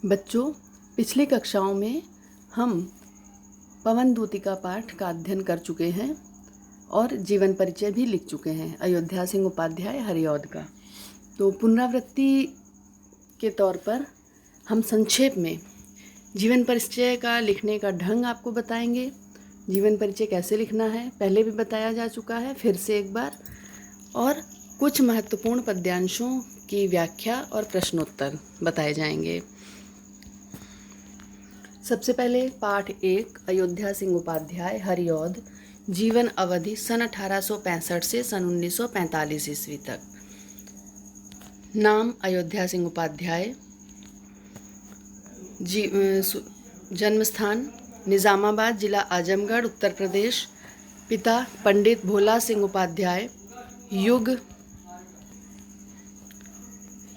बच्चों, पिछली कक्षाओं में हम पवन दूतिका पाठ का अध्ययन कर चुके हैं और जीवन परिचय भी लिख चुके हैं अयोध्या सिंह उपाध्याय हरिऔध का। तो पुनरावृत्ति के तौर पर हम संक्षेप में जीवन परिचय का लिखने का ढंग आपको बताएंगे। जीवन परिचय कैसे लिखना है पहले भी बताया जा चुका है, फिर से एक बार, और कुछ महत्वपूर्ण पद्यांशों की व्याख्या और प्रश्नोत्तर बताए जाएंगे। सबसे पहले पाठ 1 अयोध्या सिंह उपाध्याय हरिऔध, जीवन अवधि सन 1865 से सन 1945 ईस्वी तक। नाम अयोध्या सिंह उपाध्याय, जन्म स्थान निज़ामाबाद, जिला आजमगढ़, उत्तर प्रदेश। पिता पंडित भोला सिंह उपाध्याय, युग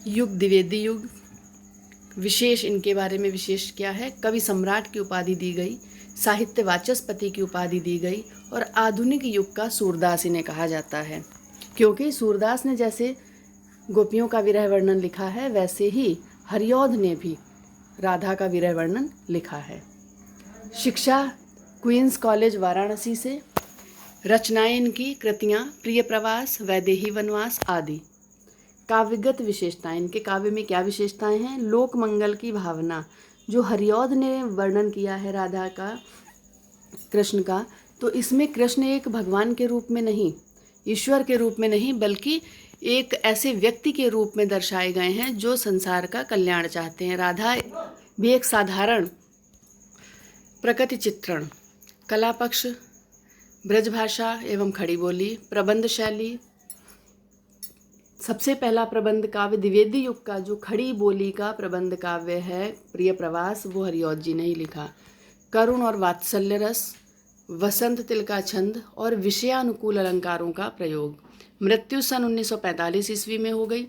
द्विवेदी युग। विशेष इनके बारे में विशेष क्या है? कवि सम्राट की उपाधि दी गई, साहित्य वाचस्पति की उपाधि दी गई और आधुनिक युग का सूरदास इन्हें कहा जाता है, क्योंकि सूरदास ने जैसे गोपियों का विरह वर्णन लिखा है वैसे ही हरिऔध ने भी राधा का विरह वर्णन लिखा है। शिक्षा क्वींस कॉलेज वाराणसी से। रचनाएं इनकी कृतियाँ प्रिय प्रवास, वैदेही वनवास आदि। काव्यगत विशेषताएं, इनके काव्य में क्या विशेषताएं हैं? लोक मंगल की भावना, जो हरिऔध ने वर्णन किया है राधा का, कृष्ण का, तो इसमें कृष्ण एक भगवान के रूप में नहीं, ईश्वर के रूप में नहीं, बल्कि एक ऐसे व्यक्ति के रूप में दर्शाए गए हैं जो संसार का कल्याण चाहते हैं। राधा भी एक साधारण प्रकृति चित्रण। कला पक्ष ब्रजभाषा एवं खड़ी बोली। प्रबंध शैली, सबसे पहला प्रबंध काव्य द्विवेदी युग का जो खड़ी बोली का प्रबंध काव्य है प्रिय प्रवास, वो हरिऔध जी ने ही लिखा। करुण और वात्सल्य रस, वसंत तिल का छंद और विषयानुकूल अलंकारों का प्रयोग। मृत्यु सन 1945 ईस्वी में हो गई।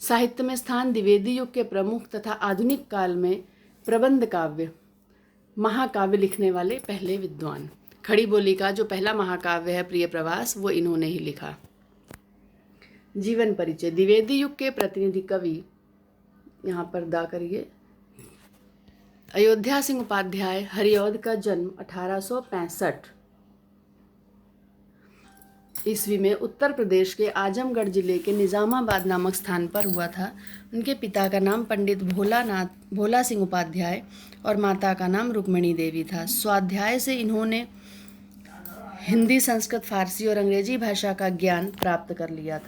साहित्य में स्थान द्विवेदी युग के प्रमुख तथा आधुनिक काल में प्रबंध काव्य महाकाव्य लिखने वाले पहले विद्वान। खड़ी बोली का जो पहला महाकाव्य है प्रिय प्रवास, वो इन्होंने ही लिखा। जीवन परिचय। द्विवेदी युग के प्रतिनिधि कवि, यहाँ पर दा करिए, अयोध्या सिंह उपाध्याय हरिऔध का जन्म 1865 ईस्वी में उत्तर प्रदेश के आजमगढ़ जिले के निज़ामाबाद नामक स्थान पर हुआ था। उनके पिता का नाम पंडित भोला सिंह उपाध्याय और माता का नाम रुक्मिणी देवी था। स्वाध्याय से इन्होंने हिंदी, संस्कृत, फारसी और अंग्रेजी भाषा का ज्ञान प्राप्त कर लिया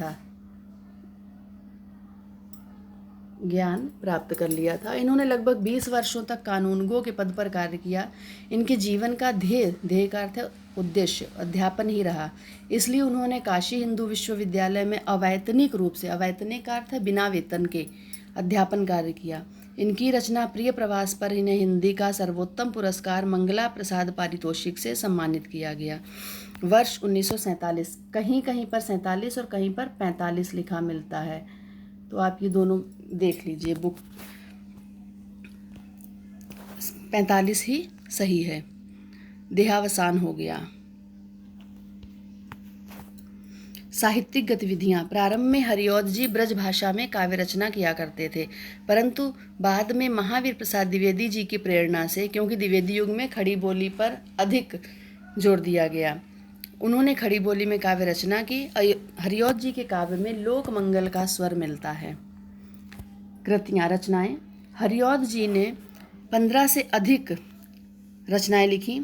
था। इन्होंने लगभग 20 वर्षों तक कानूनगो के पद पर कार्य किया। इनके जीवन का ध्येय का अर्थ है उद्देश्य, अध्यापन ही रहा। इसलिए उन्होंने काशी हिंदू विश्वविद्यालय में अवैतनिक रूप से, अवैतनिक का अर्थ है बिना वेतन के, अध्यापन कार्य किया। इनकी रचना प्रिय प्रवास पर इन्हें हिंदी का सर्वोत्तम पुरस्कार मंगला प्रसाद पारितोषिक से सम्मानित किया गया। वर्ष 1947, कहीं कहीं पर 47 और कहीं पर 45 लिखा मिलता है, तो आप ये दोनों देख लीजिए, बुक 45 ही सही है। देहावसान हो गया। साहित्यिक गतिविधियां। प्रारंभ में हरिऔध जी ब्रज भाषा में काव्य रचना किया करते थे, परंतु बाद में महावीर प्रसाद द्विवेदी जी की प्रेरणा से, क्योंकि द्विवेदी युग में खड़ी बोली पर अधिक जोर दिया गया, उन्होंने खड़ी बोली में काव्य रचना की। हरिऔध जी के काव्य में लोक मंगल का स्वर मिलता है। कृतियाँ, रचनाएं। हरिऔध जी ने 15 से अधिक रचनाएं लिखी।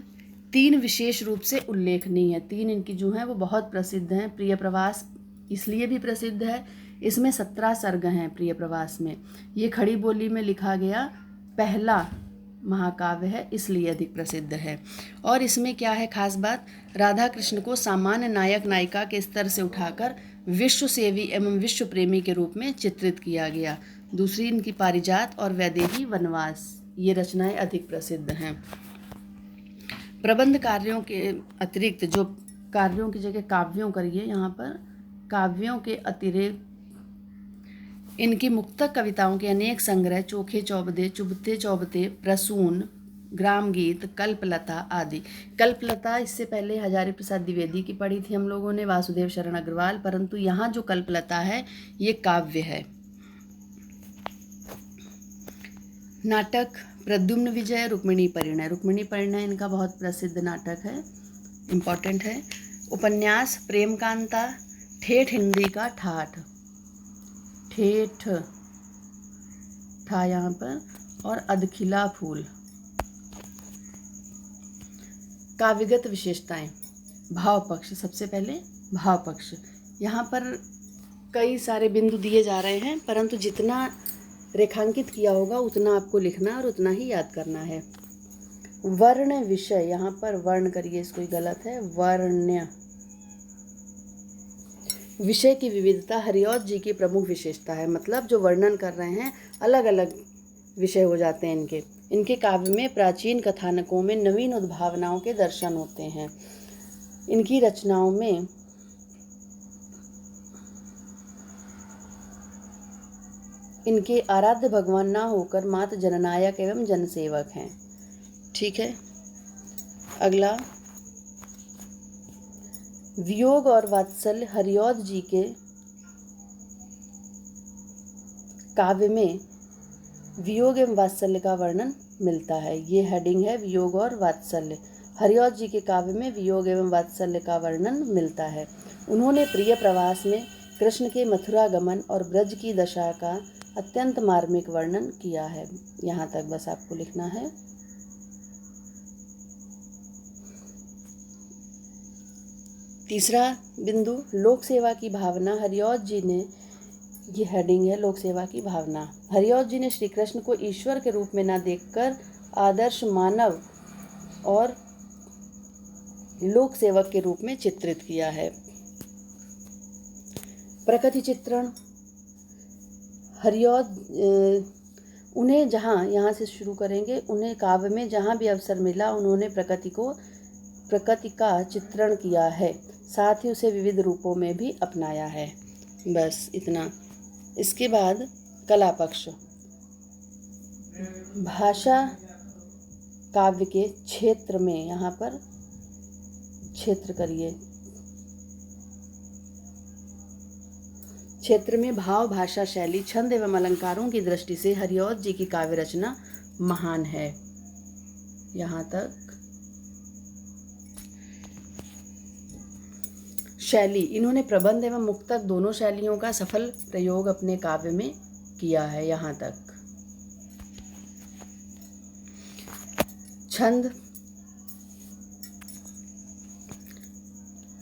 3 विशेष रूप से उल्लेखनीय है। 3 इनकी जो हैं वो बहुत प्रसिद्ध हैं। प्रिय प्रवास इसलिए भी प्रसिद्ध है, इसमें 17 सर्ग हैं प्रिय प्रवास में। ये खड़ी बोली में लिखा गया पहला महाकाव्य है, इसलिए अधिक प्रसिद्ध है। और इसमें क्या है खास बात? राधा कृष्ण को सामान्य नायक नायिका के स्तर से उठाकर विश्व सेवी एवं विश्व प्रेमी के रूप में चित्रित किया गया। दूसरी इनकी पारिजात और वैदेही वनवास, ये रचनाएं अधिक प्रसिद्ध हैं। प्रबंध कार्यों के अतिरिक्त, जो कार्यों की जगह काव्यों करिए, यहाँ पर काव्यों के अतिरिक्त इनकी मुक्तक कविताओं के अनेक संग्रह, चोखे चौबदे, चुभते चौबते, प्रसून, ग्राम गीत, कल्पलता आदि। कल्पलता इससे पहले हजारी प्रसाद द्विवेदी की पढ़ी थी हम लोगों ने, वासुदेव शरण अग्रवाल, परंतु यहाँ जो कल्पलता है ये काव्य है। नाटक प्रद्युम्न विजय, रुक्मिणी परिणय। रुक्मिणी परिणय इनका बहुत प्रसिद्ध नाटक है, इम्पॉर्टेंट है। उपन्यास प्रेम कांता, ठेठ हिंदी का ठाठ, ठेठ था यहाँ पर, और अधखिला फूल। काव्यगत विशेषताएं। भाव पक्ष, सबसे पहले भाव पक्ष। यहाँ पर कई सारे बिंदु दिए जा रहे हैं, परंतु जितना रेखांकित किया होगा उतना आपको लिखना और उतना ही याद करना है। वर्ण विषय, यहाँ पर वर्ण करिए, इसको गलत है, वर्ण्य। विषय की विविधता हरिऔध जी की प्रमुख विशेषता है, मतलब जो वर्णन कर रहे हैं अलग अलग विषय हो जाते हैं इनके। इनके काव्य में प्राचीन कथानकों में नवीन उद्भावनाओं के दर्शन होते हैं। इनकी रचनाओं में इनके आराध्य भगवान ना होकर मात्र जननायक एवं जनसेवक हैं। ठीक है, अगला वियोग और वात्सल्य। हरिऔध जी के काव्य में वियोग एवं वात्सल्य का वर्णन मिलता है। ये हेडिंग है, वियोग और वात्सल्य। हरिऔध जी के काव्य में वियोग एवं वात्सल्य का वर्णन मिलता है। उन्होंने प्रिय प्रवास में कृष्ण के मथुरा गमन और ब्रज की दशा का अत्यंत मार्मिक वर्णन किया है। यहाँ तक बस आपको लिखना है। तीसरा बिंदु, लोक सेवा की भावना। हरिऔध जी ने, ये हेडिंग है, लोक सेवा की भावना। हरिऔध जी ने श्री कृष्ण को ईश्वर के रूप में न देखकर आदर्श मानव और लोक सेवक के रूप में चित्रित किया है। प्रकृति चित्रण। हरिऔध उन्हें जहाँ, यहाँ से शुरू करेंगे, उन्हें काव्य में जहाँ भी अवसर मिला उन्होंने प्रकृति का चित्रण किया है, साथ ही उसे विविध रूपों में भी अपनाया है। बस इतना। इसके बाद कला पक्ष। भाषा काव्य के क्षेत्र में, यहाँ पर क्षेत्र करिए, क्षेत्र में भाव, भाषा, शैली, छंद एवं अलंकारों की दृष्टि से हरिऔध जी की काव्य रचना महान है। यहाँ तक। शैली, इन्होंने प्रबंध एवं मुक्तक दोनों शैलियों का सफल प्रयोग अपने काव्य में किया है। यहाँ तक। छंद,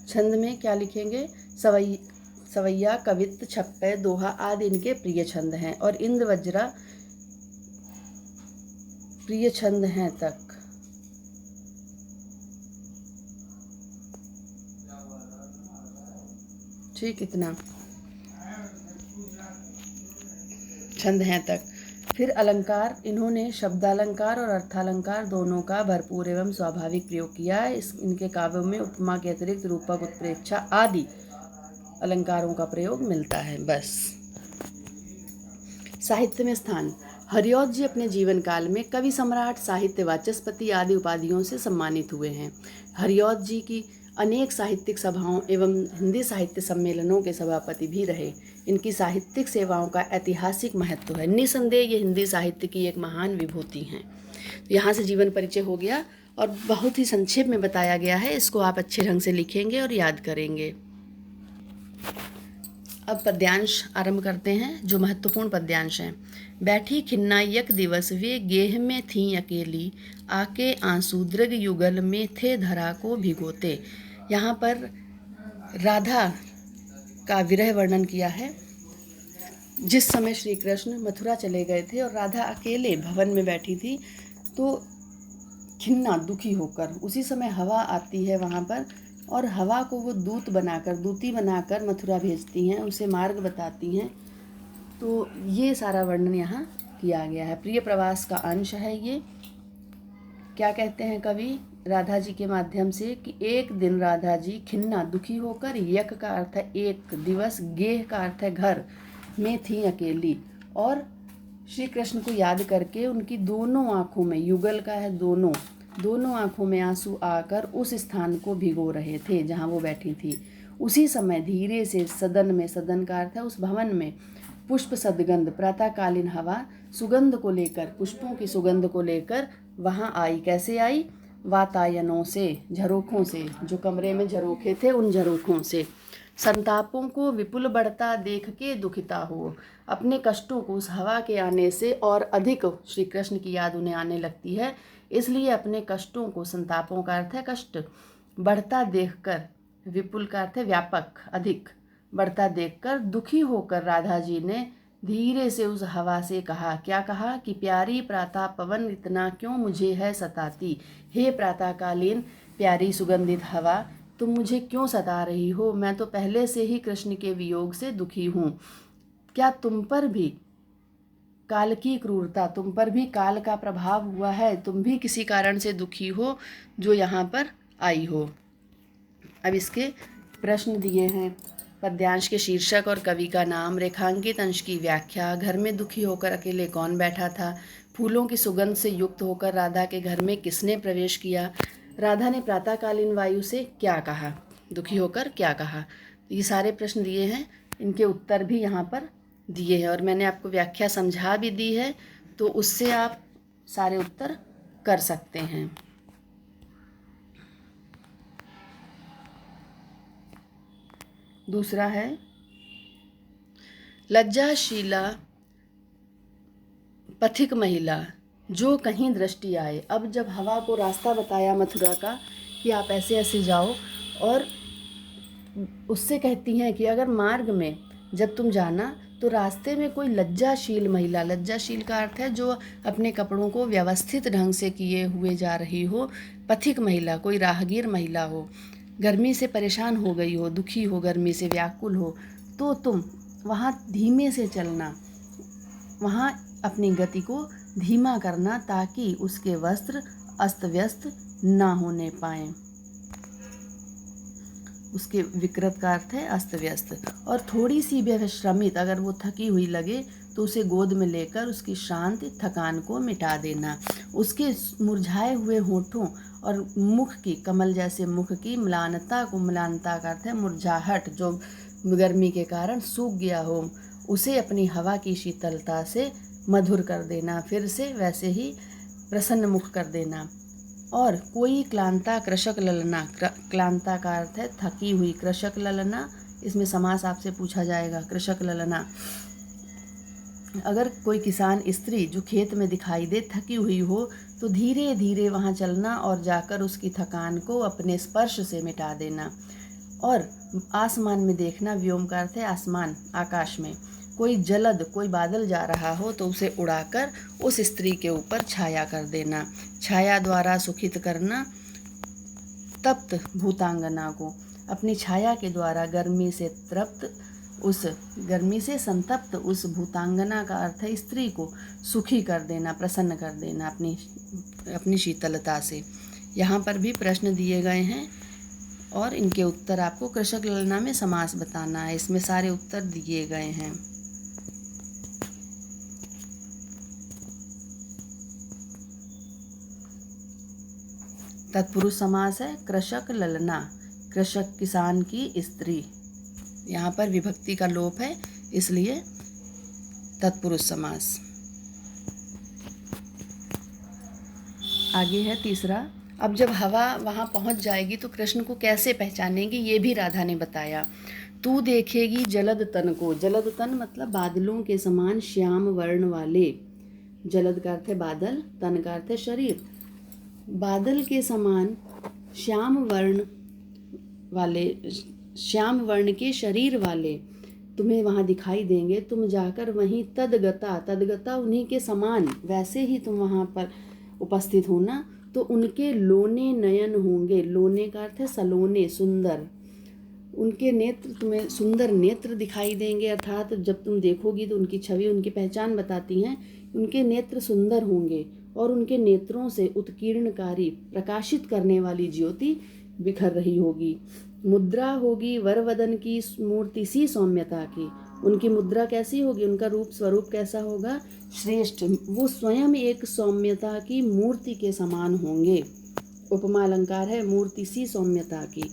छंद में क्या लिखेंगे? सवैया, कवित्त, छप्पे, दोहा आदि इनके प्रिय छंद हैं, और इंद्र वज्रा प्रिय छंद हैं तक। ठीक, इतना छंद हैं तक। फिर अलंकार, इन्होंने शब्दालंकार और अर्थालंकार दोनों का भरपूर एवं स्वाभाविक प्रयोग किया है। इनके काव्यों में उपमा के अतिरिक्त रूपक, उत्प्रेक्षा आदि अलंकारों का प्रयोग मिलता है। बस। साहित्य में स्थान। हरिऔध जी अपने जीवन काल में कवि सम्राट, साहित्य वाचस्पति आदि उपाधियों से सम्मानित हुए हैं। हरिऔध जी की अनेक साहित्यिक सभाओं एवं हिंदी साहित्य सम्मेलनों के सभापति भी रहे। इनकी साहित्यिक सेवाओं का ऐतिहासिक महत्व है। निसंदेह ये हिंदी साहित्य की एक महान विभूति हैं। यहाँ से जीवन परिचय हो गया और बहुत ही संक्षेप में बताया गया है। इसको आप अच्छे ढंग से लिखेंगे और याद करेंगे। अब पद्यांश आरंभ करते हैं, जो महत्वपूर्ण पद्यांश हैं। बैठी खिन्ना यक दिवस वे गेह में थीं अकेली, आके आंसू दृग युगल में थे धरा को भिगोते। यहाँ पर राधा का विरह वर्णन किया है। जिस समय श्री कृष्ण मथुरा चले गए थे और राधा अकेले भवन में बैठी थी, तो खिन्ना, दुखी होकर, उसी समय हवा आती है वहाँ पर, और हवा को वो दूती बनाकर मथुरा भेजती हैं, उसे मार्ग बताती हैं। तो ये सारा वर्णन यहाँ किया गया है। प्रिय प्रवास का अंश है ये। क्या कहते हैं कवि राधा जी के माध्यम से कि एक दिन राधा जी खिन्ना, दुखी होकर, यक का अर्थ है एक, दिवस, गेह का अर्थ है घर, में थी अकेली, और श्री कृष्ण को याद करके उनकी दोनों आँखों में, युगल का है दोनों आँखों में आंसू आकर उस स्थान को भिगो रहे थे जहाँ वो बैठी थी। उसी समय धीरे से सदन में, सदन का अर्थ है उस भवन में, पुष्प सदगंध, प्रातःकालीन हवा सुगंध को लेकर, पुष्पों की सुगंध को लेकर वहाँ आई। कैसे आई? वातायनों से, झरोखों से, जो कमरे में झरोखे थे उन झरोखों से। संतापों को विपुल बढ़ता देख के दुखिता हो, अपने कष्टों को उस हवा के आने से और अधिक श्री कृष्ण की याद उन्हें आने लगती है, इसलिए अपने कष्टों को, संतापों का अर्थ है कष्ट, बढ़ता देखकर, विपुल का अर्थ है व्यापक, अधिक, बढ़ता देखकर दुखी होकर राधा जी ने धीरे से उस हवा से कहा। क्या कहा? कि प्यारी प्रातः पवन इतना क्यों मुझे है सताती, हे प्रातःकालीन प्यारी सुगंधित हवा, तुम मुझे क्यों सता रही हो? मैं तो पहले से ही कृष्ण के वियोग से दुखी हूँ। क्या तुम पर भी काल की क्रूरता, तुम पर भी काल का प्रभाव हुआ है? तुम भी किसी कारण से दुखी हो जो यहाँ पर आई हो? अब इसके प्रश्न दिए हैं। पद्यांश के शीर्षक और कवि का नाम, रेखांकित अंश की व्याख्या, घर में दुखी होकर अकेले कौन बैठा था, फूलों की सुगंध से युक्त होकर राधा के घर में किसने प्रवेश किया, राधा ने प्रातःकालीन वायु से क्या कहा, दुखी होकर क्या कहा। ये सारे प्रश्न दिए हैं, इनके उत्तर भी यहाँ पर दिए हैं और मैंने आपको व्याख्या समझा भी दी है, तो उससे आप सारे उत्तर कर सकते हैं। दूसरा है, लज्जाशीला पथिक महिला जो कहीं दृष्टि आए। अब जब हवा को रास्ता बताया मथुरा का कि आप ऐसे ऐसे जाओ, और उससे कहती हैं कि अगर मार्ग में जब तुम जाना तो रास्ते में कोई लज्जाशील महिला, लज्जाशील का अर्थ है जो अपने कपड़ों को व्यवस्थित ढंग से किए हुए जा रही हो, पथिक महिला, कोई राहगीर महिला हो, गर्मी से परेशान हो गई हो, दुखी हो, गर्मी से व्याकुल हो, तो तुम वहाँ धीमे से चलना, वहाँ अपनी गति को धीमा करना ताकि उसके वस्त्र अस्त व्यस्त ना होने पाएं। उसके विकृत का अर्थ है अस्त व्यस्त। और थोड़ी सी भी विश्रमित अगर वो थकी हुई लगे तो उसे गोद में लेकर उसकी शांत थकान को मिटा देना। उसके मुरझाए हुए होठों और मुख की, कमल जैसे मुख की म्लानता को, म्लानता का अर्थ है मुरझाहट, जो गर्मी के कारण सूख गया हो, उसे अपनी हवा की शीतलता से मधुर कर देना, फिर से वैसे ही प्रसन्न मुख कर देना। और कोई क्लांता कृषक ललना, क्लांता का अर्थ है थकी हुई, कृषक ललना, इसमें समास आपसे पूछा जाएगा, कृषक ललना। अगर कोई किसान स्त्री जो खेत में दिखाई दे थकी हुई हो तो धीरे धीरे वहाँ चलना और जाकर उसकी थकान को अपने स्पर्श से मिटा देना। और आसमान में देखना, व्योम का अर्थ है आसमान, आकाश में कोई जलद, कोई बादल जा रहा हो तो उसे उड़ाकर उस स्त्री के ऊपर छाया कर देना। छाया द्वारा सुखित करना तप्त भूतांगना को, अपनी छाया के द्वारा गर्मी से तृप्त, उस गर्मी से संतप्त उस भूतांगना का अर्थ है स्त्री को सुखी कर देना, प्रसन्न कर देना अपनी शीतलता से। यहाँ पर भी प्रश्न दिए गए हैं और इनके उत्तर आपको कृषक ललना में समास बताना है। इसमें सारे उत्तर दिए गए हैं। तत्पुरुष समास है कृषक ललना, कृषक किसान की स्त्री। यहाँ पर विभक्ति का लोप है इसलिए तत्पुरुष समास। आगे है तीसरा। अब जब हवा वहाँ पहुँच जाएगी तो कृष्ण को कैसे पहचानेगी ये भी राधा ने बताया। तू देखेगी जलद तन को, जलद तन मतलब बादलों के समान श्याम वर्ण वाले, जलद का अर्थ है बादल, तन का अर्थ है शरीर, बादल के समान श्याम वर्ण वाले, श्याम वर्ण के शरीर वाले तुम्हें वहाँ दिखाई देंगे। तुम जाकर वहीं तदगता, तदगता उन्हीं के समान, वैसे ही तुम वहाँ पर उपस्थित होना तो उनके लोने नयन होंगे, लोने का अर्थ है सलोने, सुंदर, उनके नेत्र तुम्हें सुंदर नेत्र दिखाई देंगे, अर्थात जब तुम देखोगी तो उनकी छवि, उनकी पहचान बताती हैं, उनके नेत्र सुंदर होंगे और उनके नेत्रों से उत्कीर्णकारी, प्रकाशित करने वाली ज्योति बिखर रही होगी। मुद्रा होगी वरवदन की मूर्ति सी सौम्यता की, उनकी मुद्रा कैसी होगी, उनका रूप स्वरूप कैसा होगा, श्रेष्ठ, वो स्वयं एक सौम्यता की मूर्ति के समान होंगे। उपमा अलंकार है मूर्ति सी सौम्यता की।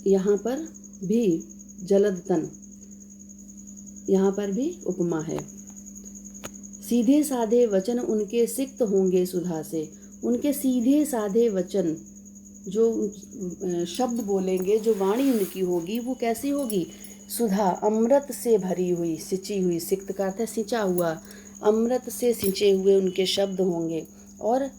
यहाँ पर भी जलद तन, यहाँ पर भी उपमा है। सीधे साधे वचन उनके सिक्त होंगे सुधा से। उनके सीधे साधे वचन, जो शब्द बोलेंगे, जो वाणी उनकी होगी, वो कैसी होगी? सुधा, अमृत से भरी हुई, सिंची हुई। सिक्त का अर्थ है सिंचा हुआ, अमृत से सिंचे हुए उनके शब्द होंगे। और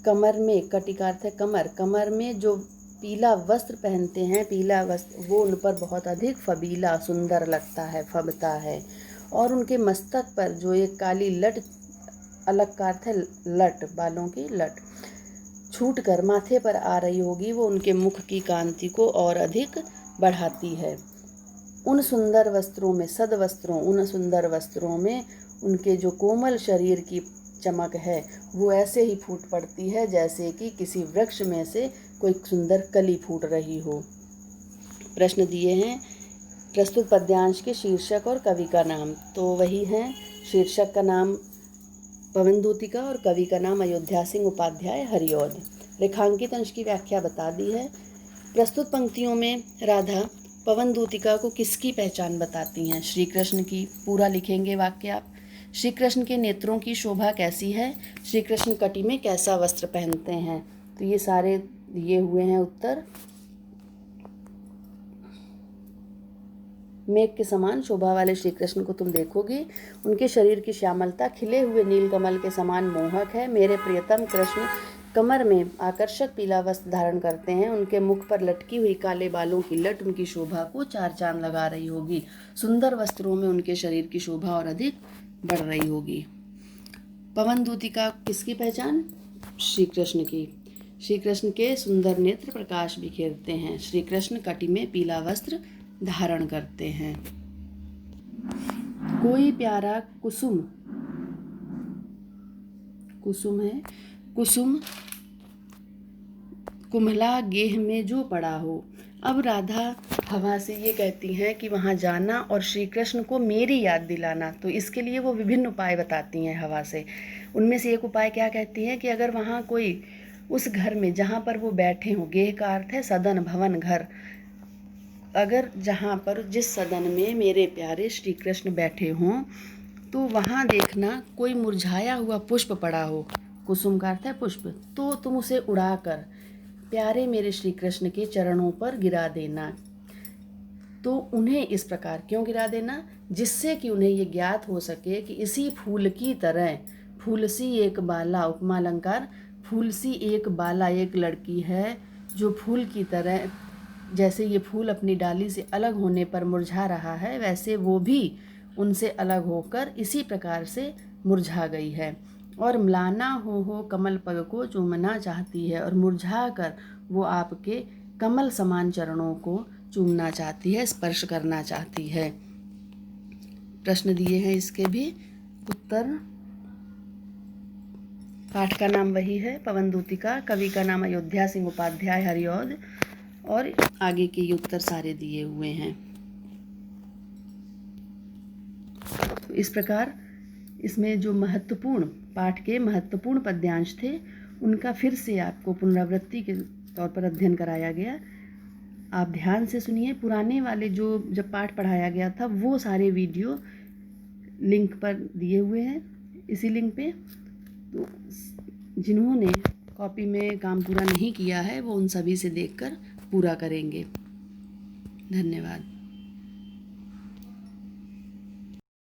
कमर में, कटी का अर्थ है कमर, कमर में जो पीला वस्त्र पहनते हैं, पीला वस्त्र, वो उन पर बहुत अधिक फबीला, सुंदर लगता है, फबता है। और उनके मस्तक पर जो एक काली लट, अलग का अर्थ है लट, बालों की लट, छूट कर माथे पर आ रही होगी, वो उनके मुख की कांति को और अधिक बढ़ाती है। उन सुंदर वस्त्रों में, सद वस्त्रों, उन सुंदर वस्त्रों में उनके जो कोमल शरीर की चमक है, वो ऐसे ही फूट पड़ती है जैसे कि किसी वृक्ष में से कोई सुंदर कली फूट रही हो। प्रश्न दिए हैं, प्रस्तुत पद्यांश के शीर्षक और कवि का नाम। तो वही है, शीर्षक का नाम पवनदूतिका और कवि का नाम अयोध्या सिंह उपाध्याय हरिऔध। रेखांकित अंश की व्याख्या बता दी है। प्रस्तुत पंक्तियों में राधा पवनदूतिका को किसकी पहचान बताती हैं? श्री कृष्ण की। पूरा लिखेंगे वाक्य आप। श्री कृष्ण के नेत्रों की शोभा कैसी है? श्री कृष्ण कटी में कैसा वस्त्र पहनते हैं? तो ये सारे दिए हुए हैं उत्तर। मेघ के समान शोभा वाले श्री कृष्ण को तुम देखोगे, उनके शरीर की श्यामलता खिले हुए नीलकमल के समान मोहक है। मेरे प्रियतम कृष्ण कमर में आकर्षक पीला वस्त्र धारण करते हैं, उनके मुख पर लटकी हुई काले बालों की लट उनकी शोभा को चार चांद लगा रही होगी। सुंदर वस्त्रों में उनके शरीर की शोभा और अधिक बढ़ रही होगी। पवनदूतिका किसकी पहचान? श्री कृष्ण की। श्री कृष्ण के सुंदर नेत्र प्रकाश बिखेरते हैं। श्री कृष्ण कटी में पीला वस्त्र धारण करते हैं। कोई प्यारा कुसुम, कुसुम है, कुसुम कुम्हला गेह में जो पड़ा हो। अब राधा हवा से ये कहती हैं कि वहाँ जाना और श्री कृष्ण को मेरी याद दिलाना। तो इसके लिए वो विभिन्न उपाय बताती हैं हवा से। उनमें से एक उपाय क्या कहती हैं कि अगर वहाँ कोई, उस घर में जहाँ पर वो बैठे हों, गेह का अर्थ है सदन, भवन, घर, अगर जहाँ पर, जिस सदन में मेरे प्यारे श्री कृष्ण बैठे हों, तो वहाँ देखना कोई मुरझाया हुआ पुष्प पड़ा हो, कुसुम का अर्थ है पुष्प, तो तुम उसे उड़ाकर प्यारे मेरे श्री कृष्ण के चरणों पर गिरा देना। तो उन्हें इस प्रकार क्यों गिरा देना? जिससे कि उन्हें ये ज्ञात हो सके कि इसी फूल की तरह, फूल सी एक बाला, उपमा अलंकार, फूल सी एक बाला, एक लड़की है जो फूल की तरह, जैसे ये फूल अपनी डाली से अलग होने पर मुरझा रहा है, वैसे वो भी उनसे अलग होकर इसी प्रकार से मुरझा गई है। और म्लाना हो कमल पग को चूमना चाहती है, और मुरझा कर वो आपके कमल समान चरणों को चूमना चाहती है, स्पर्श करना चाहती है। प्रश्न दिए हैं इसके भी उत्तर। पाठ का नाम वही है, पवनदूतिका, कवि का नाम अयोध्या सिंह उपाध्याय हरिऔध, और आगे के ये उत्तर सारे दिए हुए हैं। तो इस प्रकार इसमें जो महत्वपूर्ण, पाठ के महत्वपूर्ण पद्यांश थे, उनका फिर से आपको पुनरावृत्ति के तौर पर अध्ययन कराया गया। आप ध्यान से सुनिए। पुराने वाले जो जब पाठ पढ़ाया गया था, वो सारे वीडियो लिंक पर दिए हुए हैं, इसी लिंक पे। तो जिन्होंने कॉपी में काम पूरा नहीं किया है, वो उन सभी से देखकर पूरा करेंगे। धन्यवाद।